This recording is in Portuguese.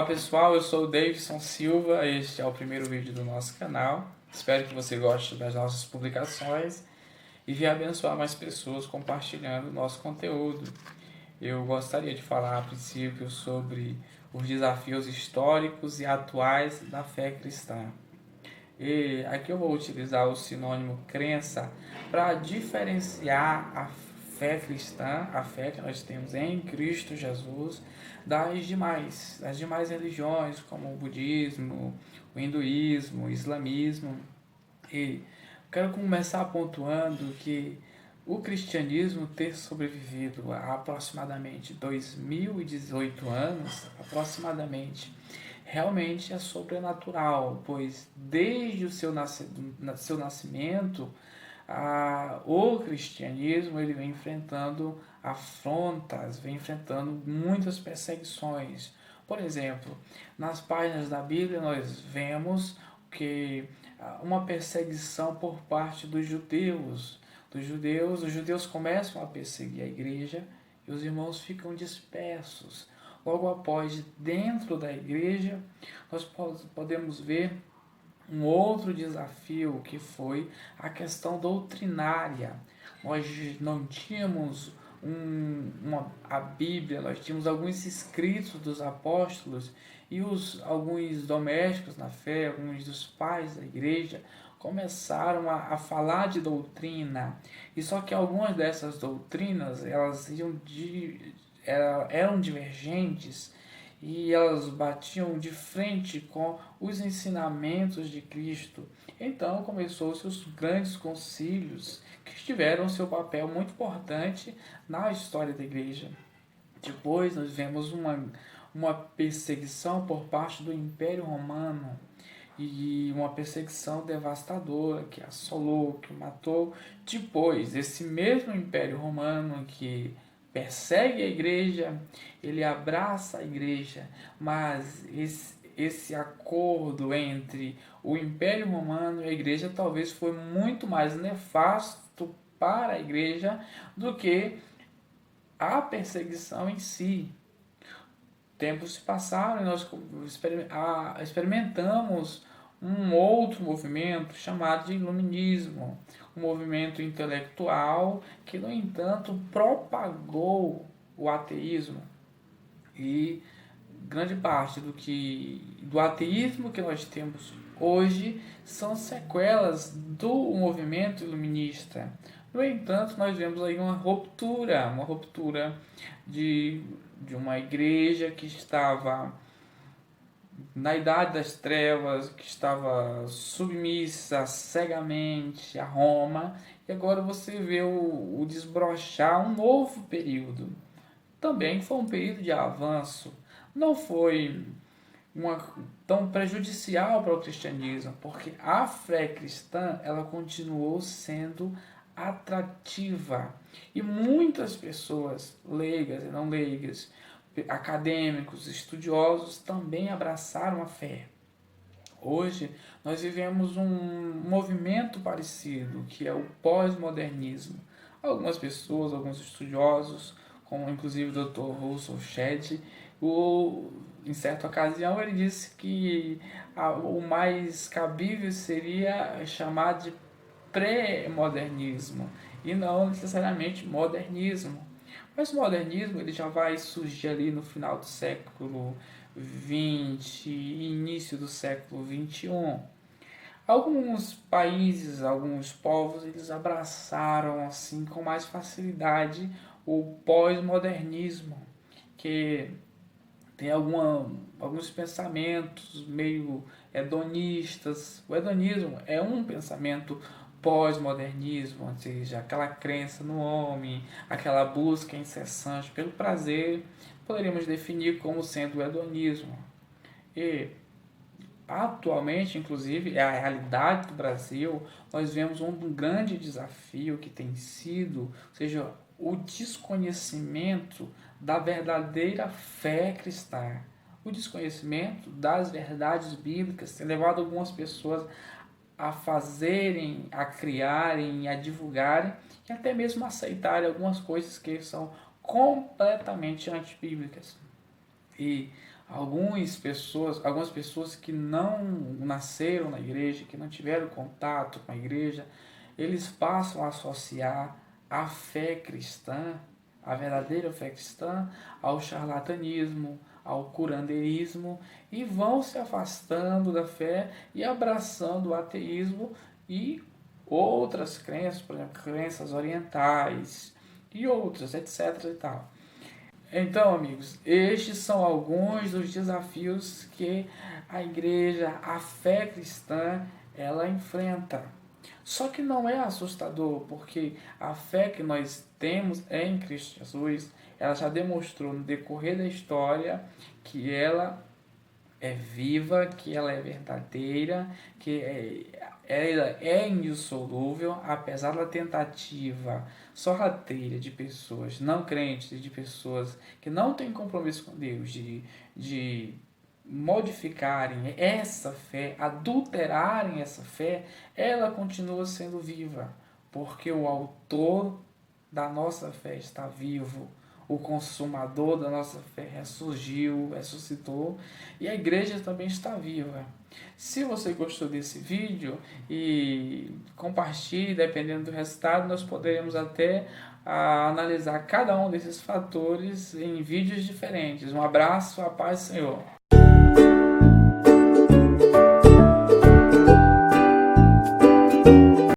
Olá pessoal, eu sou o Davidson Silva, este é o primeiro vídeo do nosso canal. Espero que você goste das nossas publicações e venha abençoar mais pessoas compartilhando o nosso conteúdo. Eu gostaria de falar a princípio sobre os desafios históricos e atuais da fé cristã. E aqui eu vou utilizar o sinônimo crença para diferenciar a fé cristã, a fé que nós temos em Cristo Jesus, das demais religiões, como o budismo, o hinduísmo, o islamismo. E quero começar pontuando que o cristianismo ter sobrevivido a aproximadamente 2018 anos, realmente é sobrenatural, pois desde o seu nascimento, o cristianismo ele vem enfrentando afrontas, vem enfrentando muitas perseguições. Por exemplo, nas páginas da Bíblia nós vemos que uma perseguição por parte dos judeus. Os judeus começam a perseguir a igreja e os irmãos ficam dispersos. Logo após, dentro da igreja, nós podemos ver um outro desafio que foi a questão doutrinária. Nós não tínhamos a Bíblia, nós tínhamos alguns escritos dos apóstolos e alguns domésticos na fé, alguns dos pais da igreja começaram a falar de doutrina, e só que algumas dessas doutrinas eram divergentes e elas batiam de frente com os ensinamentos de Cristo. Então começou-se os grandes concílios, que tiveram seu papel muito importante na história da igreja. Depois nós vemos uma perseguição por parte do Império Romano, e uma perseguição devastadora que assolou, que matou. Depois, esse mesmo Império Romano que persegue a igreja, ele abraça a igreja, mas esse acordo entre o Império Romano e a igreja talvez foi muito mais nefasto para a igreja do que a perseguição em si. Tempos se passaram e nós experimentamos um outro movimento chamado de iluminismo, um movimento intelectual que, no entanto, propagou o ateísmo. E grande parte do ateísmo que nós temos hoje são sequelas do movimento iluminista. No entanto, nós vemos aí uma ruptura de uma igreja que estava na idade das trevas, que estava submissa cegamente a Roma, e agora você vê o desbrochar um novo período. Também foi um período de avanço, não foi tão prejudicial para o cristianismo, porque a fé cristã ela continuou sendo atrativa, e muitas pessoas leigas e não leigas, acadêmicos, estudiosos também abraçaram a fé. Hoje nós vivemos um movimento parecido, que é o pós-modernismo. Algumas pessoas, alguns estudiosos, como inclusive o Dr. Russell Shedd, em certa ocasião ele disse que o mais cabível seria chamar de pré-modernismo e não necessariamente modernismo. Mas o modernismo ele já vai surgir ali no final do século XX e início do século XXI. Alguns países, alguns povos, eles abraçaram assim com mais facilidade o pós-modernismo, que tem alguns pensamentos meio hedonistas. O hedonismo é um pensamento pós-modernismo, ou seja, aquela crença no homem, aquela busca incessante pelo prazer, poderíamos definir como sendo o hedonismo. E atualmente, inclusive, é a realidade do Brasil, nós vemos um grande desafio que tem sido, ou seja, o desconhecimento da verdadeira fé cristã. O desconhecimento das verdades bíblicas tem levado algumas pessoas a fazerem, a criarem, a divulgarem e até mesmo aceitarem algumas coisas que são completamente antibíblicas. E Algumas pessoas que não nasceram na igreja, que não tiveram contato com a igreja, eles passam a associar a fé cristã, a verdadeira fé cristã, ao charlatanismo, ao curandeirismo, e vão se afastando da fé e abraçando o ateísmo e outras crenças, por exemplo, crenças orientais e outras, etc. e tal. Então, amigos, estes são alguns dos desafios que a igreja, a fé cristã, ela enfrenta. Só que não é assustador, porque a fé que nós temos em Cristo Jesus, ela já demonstrou no decorrer da história que ela é viva, que ela é verdadeira, que ela é indissolúvel, apesar da tentativa sorrateira de pessoas não crentes, de pessoas que não têm compromisso com Deus, de modificarem essa fé, adulterarem essa fé, ela continua sendo viva, porque o autor da nossa fé está vivo, o consumador da nossa fé ressurgiu, ressuscitou, e a igreja também está viva. Se você gostou desse vídeo, e compartilhe, dependendo do resultado, nós poderemos até analisar cada um desses fatores em vídeos diferentes. Um abraço, a paz do Senhor.